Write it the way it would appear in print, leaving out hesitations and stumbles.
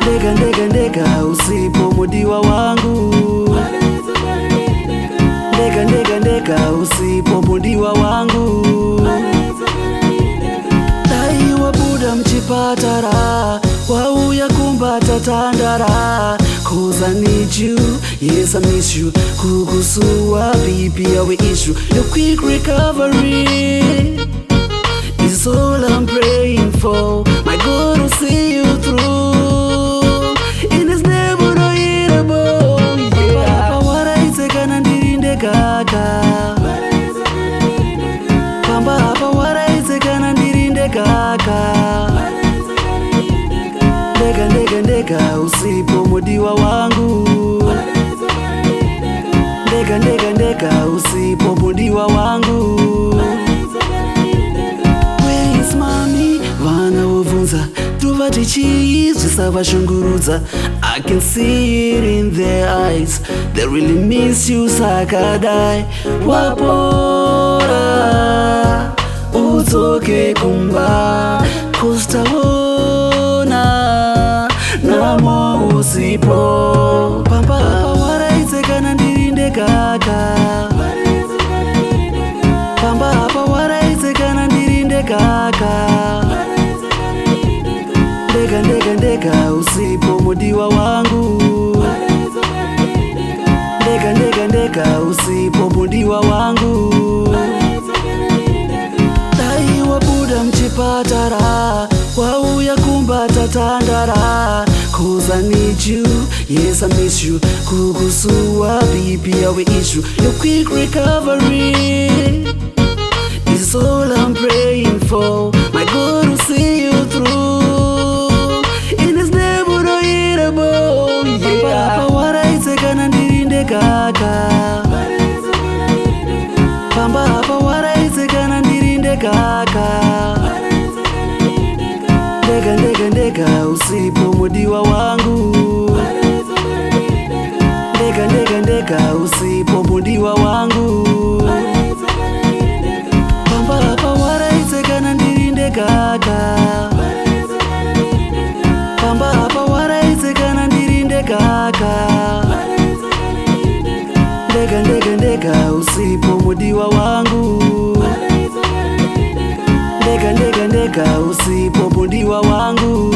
Ndeka ndeka ndeka usipo mudiwa wangu. Ndeka ndeka ndeka usipo mudiwa wangu. Dai wabuda mchipatara wauya kumbata tandara. Cause I need you, yes I miss you. Kukusua baby our issue. Your quick recovery is all I'm praying for. My God will see you through. In His name we're unable. Yeah. Papa waraiteka na ndirinde kaka. Papa waraiteka na ndirinde kaka. Ndeka ndeka ndeka usipo mudiwa wangu. Ndeka ndeka ndeka usipo mudiwa wangu. Where is mommy? Vana uvunza tuvati cheese savashungurudza. I can see it in their eyes. They really miss you sakadai. Wapora utoke kumba kustaona namo usipo. Papa waraiteka na ndirinde kaka. Papa waraiteka na ndirinde kaka. Ndeka ndeka ndeka usipo mudiwa wangu. Ndeka ndeka ndeka usipo mudiwa wangu. Dai wabuda mchipatara wauya kumbata tandara. Cause I need you, yes I miss you. Kukusua baby our issue. Your quick recovery is all I'm praying for. My God will see you through. In His name we're unable. Yeah. Papa waraiteka na ndirinde kaka. Papa waraiteka na ndirinde kaka. Ndeka ndeka ndeka usipo mudiwa wangu. Ndeka ndeka ndeka usipo mudiwa wangu. Papa waraiteka na ndirinde kaka. Papa waraiteka na ndirinde kaka. Ndeka ndeka ndeka usipo mudiwa wangu. Ndeka ndeka ndeka usipo mudiwa wangu.